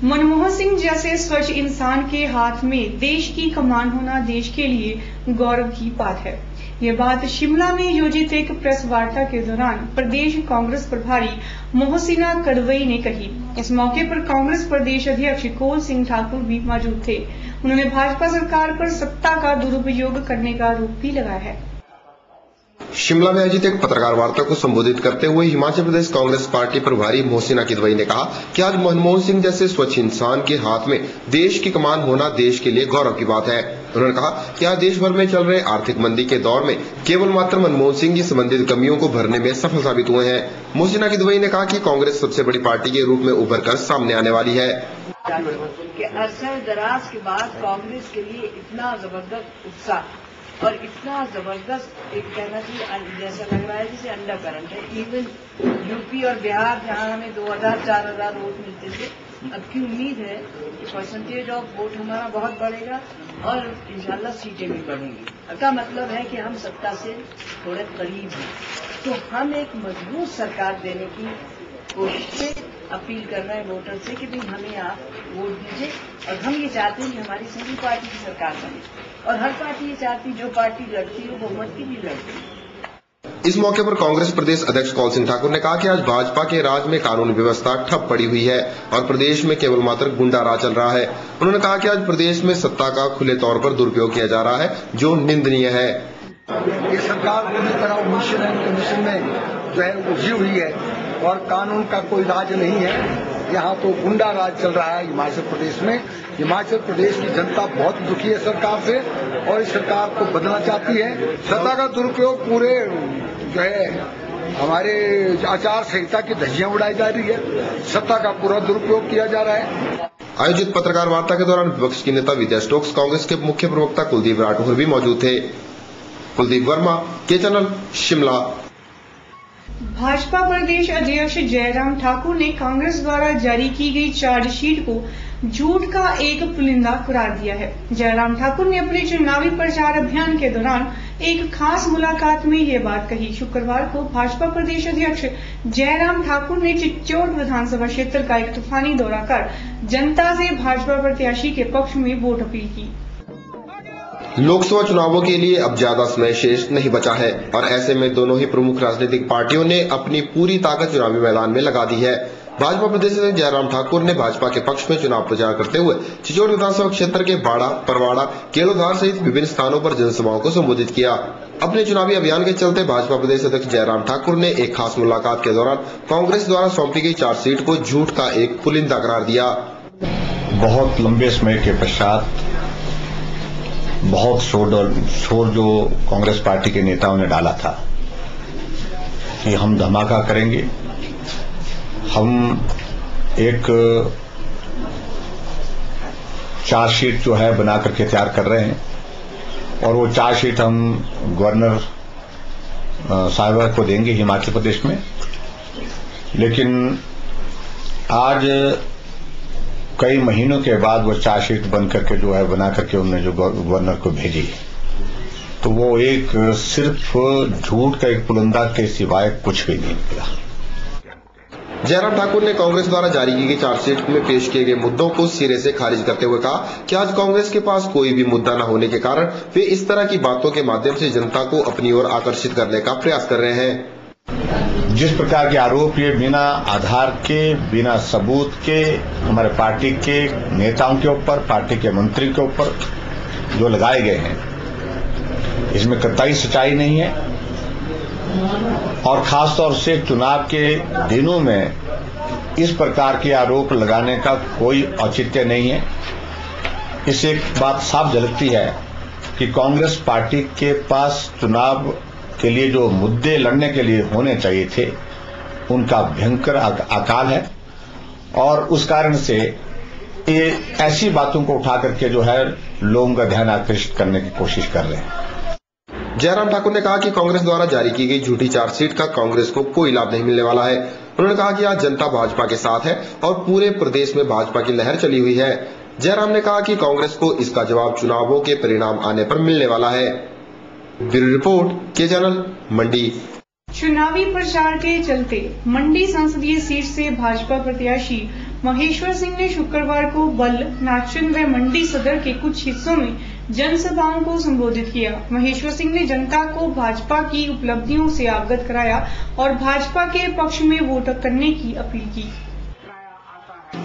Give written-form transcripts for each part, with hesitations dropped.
मनमोहन सिंह जैसे स्वच्छ इंसान के हाथ में देश की कमान होना देश के लिए गौरव की बात है। ये बात शिमला में आयोजित एक प्रेस वार्ता के दौरान प्रदेश कांग्रेस प्रभारी मोहसिना कड़वई ने कही। इस मौके पर कांग्रेस प्रदेश अध्यक्ष कौल सिंह ठाकुर भी मौजूद थे। उन्होंने भाजपा सरकार पर सत्ता का दुरुपयोग करने का आरोप भी लगाया है। शिमला में आयोजित एक पत्रकार वार्ता को संबोधित करते हुए हिमाचल प्रदेश कांग्रेस पार्टी प्रभारी मोहसिना कड़वई ने कहा कि आज मनमोहन सिंह जैसे स्वच्छ इंसान के हाथ में देश की कमान होना देश के लिए गौरव की बात है। उन्होंने कहा कि आज देश भर में चल रहे आर्थिक मंदी के दौर में केवल मात्र मनमोहन सिंह ही संबंधित कमियों को भरने में सफल साबित हुए हैं। मोहसिना कड़वई ने कहा कि कांग्रेस सबसे बड़ी पार्टी के रूप में उभर कर सामने आने वाली है। अरसे दराज के बाद कांग्रेस के लिए इतना जबरदस्त उत्साह और इतना जबरदस्त एक कहना चाहिए जैसा लग रहा है जैसे अंडर करंट है। इवन यूपी और बिहार जहां हमें 2000-4000 वोट मिलते थे, अब की उम्मीद है कि परसेंटेज ऑफ वोट हमारा बहुत बढ़ेगा और इंशाल्लाह सीटें भी बढ़ेंगी। इसका मतलब है कि हम सत्ता से थोड़े करीब हैं। तो हम एक मजबूत सरकार देने की कोशिश से अपील कर रहे हैं वोटर से कि भाई हमें आप वोट दीजिए। और हम ये चाहते हैं कि हमारी सभी पार्टी की सरकार बने और हर पार्टी ये चाहती जो पार्टी लड़ती हो बहुमत की भी लड़ती। इस मौके पर कांग्रेस प्रदेश अध्यक्ष कौल सिंह ठाकुर ने कहा कि आज भाजपा के राज में कानून व्यवस्था ठप पड़ी हुई है और प्रदेश में केवल मात्र गुंडा राज चल रहा है। उन्होंने कहा कि आज प्रदेश में सत्ता का खुले तौर पर दुरुपयोग किया जा रहा है, जो निंदनीय है। ये सरकार पूरी तरह कमीशन में जो है उलझी हुई है और कानून का कोई राज नहीं है। यहाँ तो गुंडा राज चल रहा है हिमाचल प्रदेश में। हिमाचल प्रदेश की जनता बहुत दुखी है सरकार से और इस सरकार को बदलना चाहती है। सत्ता का दुरुपयोग पूरे जो है हमारे आचार संहिता की धज्जियां उड़ाई जा रही है। सत्ता का पूरा दुरुपयोग किया जा रहा है। आयोजित पत्रकार वार्ता के दौरान विपक्ष की नेता विद्या स्टोक्स, कांग्रेस के मुख्य प्रवक्ता कुलदीप राठौर भी मौजूद थे। कुलदीप वर्मा, के चैनल, शिमला। भाजपा प्रदेश अध्यक्ष जयराम ठाकुर ने कांग्रेस द्वारा जारी की गई चार्जशीट को झूठ का एक पुलिंदा करार दिया है। जयराम ठाकुर ने अपने चुनावी प्रचार अभियान के दौरान एक खास मुलाकात में ये बात कही। शुक्रवार को भाजपा प्रदेश अध्यक्ष जयराम ठाकुर ने चिच्चौड़ विधानसभा क्षेत्र का एक तूफानी दौरा कर जनता से भाजपा प्रत्याशी के पक्ष में वोट अपील की। लोकसभा चुनावों के लिए अब ज्यादा समय शेष नहीं बचा है और ऐसे में दोनों ही प्रमुख राजनीतिक पार्टियों ने अपनी पूरी ताकत चुनावी मैदान में लगा दी है। भाजपा प्रदेश अध्यक्ष जयराम ठाकुर ने भाजपा के पक्ष में चुनाव प्रचार करते हुए चिच्चौड़ विधानसभा क्षेत्र के बाड़ा, परवाड़ा, केलोधार सहित विभिन्न स्थानों पर जनसभाओं को संबोधित किया। अपने चुनावी अभियान के चलते भाजपा प्रदेश अध्यक्ष जयराम ठाकुर ने एक खास मुलाकात के दौरान कांग्रेस द्वारा सौंपी गई चार्जशीट को झूठ का एक पुलिंदा करार दिया। बहुत लंबे समय के पश्चात बहुत शोर जो कांग्रेस पार्टी के नेताओं ने डाला था कि हम धमाका करेंगे, हम एक चार्जशीट जो है बना करके तैयार कर रहे हैं और वो चार्जशीट हम गवर्नर साहिबा को देंगे हिमाचल प्रदेश में। लेकिन आज कई महीनों के बाद वो चार्जशीट बन करके जो है बना करके उन्होंने जो गवर्नर को भेजी, तो वो एक सिर्फ झूठ का एक पुलिंदा के सिवाय कुछ भी नहीं निकला। जयराम ठाकुर ने कांग्रेस द्वारा जारी की गई चार्जशीट में पेश किए गए मुद्दों को सिरे से खारिज करते हुए कहा कि आज कांग्रेस के पास कोई भी मुद्दा न होने के कारण वे इस तरह की बातों के माध्यम से जनता को अपनी ओर आकर्षित करने का प्रयास कर रहे हैं। जिस प्रकार के आरोप ये बिना आधार के, बिना सबूत के हमारे पार्टी के नेताओं के ऊपर, पार्टी के मंत्री के ऊपर जो लगाए गए हैं, इसमें कतई सच्चाई नहीं है और खासतौर से चुनाव के दिनों में इस प्रकार के आरोप लगाने का कोई औचित्य नहीं है। इससे एक बात साफ झलकती है कि कांग्रेस पार्टी के पास चुनाव के लिए जो मुद्दे लड़ने के लिए होने चाहिए थे उनका भयंकर अकाल है और उस कारण से ये ऐसी बातों को उठा करके जो है लोगों का ध्यान आकर्षित करने की कोशिश कर रहे हैं। जयराम ठाकुर ने कहा कि कांग्रेस द्वारा जारी की गई झूठी चार्जशीट का कांग्रेस को कोई लाभ नहीं मिलने वाला है। उन्होंने कहा कि आज जनता भाजपा के साथ है और पूरे प्रदेश में भाजपा की लहर चली हुई है। जयराम ने कहा कि कांग्रेस को इसका जवाब चुनावों के परिणाम आने पर मिलने वाला है। ब्यूरो रिपोर्ट, के चैनल, मंडी। चुनावी प्रचार के चलते मंडी संसदीय सीट से भाजपा प्रत्याशी महेश्वर सिंह ने शुक्रवार को बल्ह, नाचन व मंडी सदर के कुछ हिस्सों में जनसभाओं को संबोधित किया। महेश्वर सिंह ने जनता को भाजपा की उपलब्धियों से अवगत कराया और भाजपा के पक्ष में वोट करने की अपील की।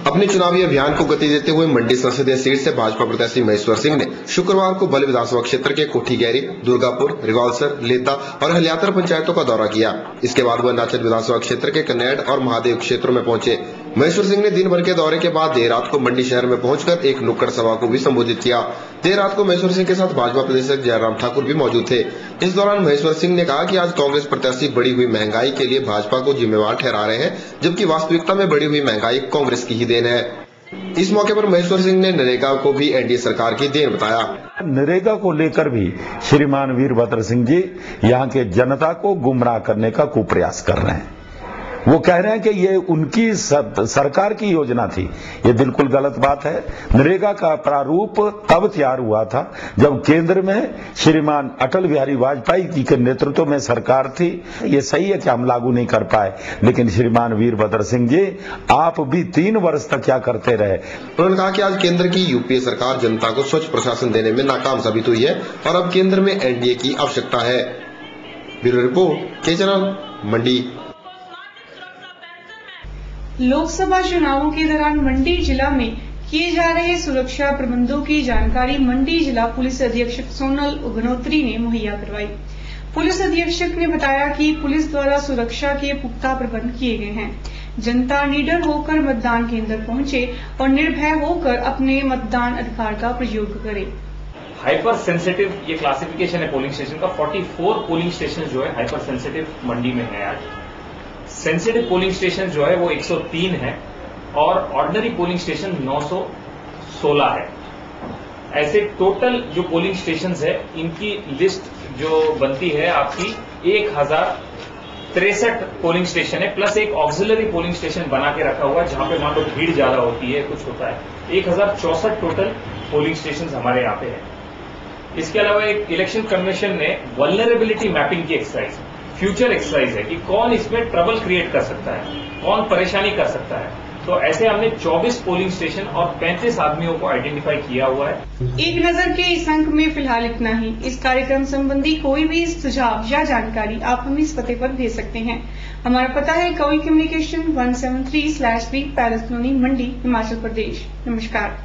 अपने चुनावी अभियान को गति देते हुए मंडी संसदीय सीट से भाजपा प्रत्याशी महेश्वर सिंह ने शुक्रवार को बल्ह विधानसभा क्षेत्र के कोठी गैरी, दुर्गापुर, रिवालसर, लेता और हलियातर पंचायतों का दौरा किया। इसके बाद वह नाचन विधानसभा क्षेत्र के कन्नैड और महादेव क्षेत्रों में पहुंचे। महेश्वर सिंह ने दिन भर के दौरे के बाद देर रात को मंडी शहर में पहुंचकर एक नुक्कड़ सभा को भी संबोधित किया। देर रात को महेश्वर सिंह के साथ भाजपा प्रदेश अध्यक्ष जयराम ठाकुर भी मौजूद थे। इस दौरान महेश्वर सिंह ने कहा कि आज कांग्रेस प्रत्याशी बढ़ी हुई महंगाई के लिए भाजपा को जिम्मेवार ठहरा रहे हैं, जबकि वास्तविकता में बढ़ी हुई महंगाई कांग्रेस की ही देन है। इस मौके पर महेश्वर सिंह ने नरेगा को भी एनडीए सरकार की देन बताया। नरेगा को लेकर भी श्रीमान वीरभद्र सिंह जी यहाँ के जनता को गुमराह करने का कुप्रयास कर रहे हैं। वो कह रहे हैं कि ये उनकी सरकार की योजना थी। ये बिल्कुल गलत बात है। नरेगा का प्रारूप तब तैयार हुआ था जब केंद्र में श्रीमान अटल बिहारी वाजपेयी जी के नेतृत्व में सरकार थी। ये सही है कि हम लागू नहीं कर पाए, लेकिन श्रीमान वीरभद्र सिंह जी आप भी 3 वर्ष तक क्या करते रहे। उन्होंने कहा कि आज केंद्र की यूपीए सरकार जनता को स्वच्छ प्रशासन देने में नाकाम साबित हुई है और अब केंद्र में एनडीए की आवश्यकता है। ब्यूरो रिपोर्ट, के चैनल, मंडी। लोकसभा चुनावों के दौरान मंडी जिला में किए जा रहे सुरक्षा प्रबंधों की जानकारी मंडी जिला पुलिस अधीक्षक सोनल अग्निहोत्री ने मुहैया करवाई। पुलिस अधीक्षक ने बताया कि पुलिस द्वारा सुरक्षा के पुख्ता प्रबंध किए गए हैं। जनता निडर होकर मतदान केंद्र पहुंचे और निर्भय होकर अपने मतदान अधिकार का प्रयोग करे। हाइपर सेंसिटिव ये क्लासिफिकेशन है पोलिंग स्टेशन का। 44 पोलिंग स्टेशन जो है हाइपर सेंसिटिव मंडी में है। आज सेंसिटिव पोलिंग स्टेशन जो है वो 103 है और ऑर्डिनरी पोलिंग स्टेशन 916 है। ऐसे टोटल जो पोलिंग स्टेशंस है इनकी लिस्ट जो बनती है आपकी 1063 पोलिंग स्टेशन है, प्लस एक ऑक्सिलरी पोलिंग स्टेशन बना के रखा हुआ है जहां पे मान लो भीड़ ज्यादा होती है, कुछ होता है। 1064 टोटल पोलिंग स्टेशन हमारे यहाँ पे है। इसके अलावा एक इलेक्शन कमीशन ने वल्नरेबिलिटी मैपिंग की एक्सरसाइज, फ्यूचर एक्सरसाइज है कि कौन इसमें ट्रबल क्रिएट कर सकता है, कौन परेशानी कर सकता है। तो ऐसे हमने 24 पोलिंग स्टेशन और 35 आदमियों को आइडेंटिफाई किया हुआ है। एक नजर के इस अंक में फिलहाल इतना ही। इस कार्यक्रम संबंधी कोई भी सुझाव या जानकारी आप हमें इस पते पर भेज सकते हैं। हमारा पता है कवि कम्युनिकेशन 173/3 पैलेस कॉलोनी, मंडी, हिमाचल प्रदेश। नमस्कार।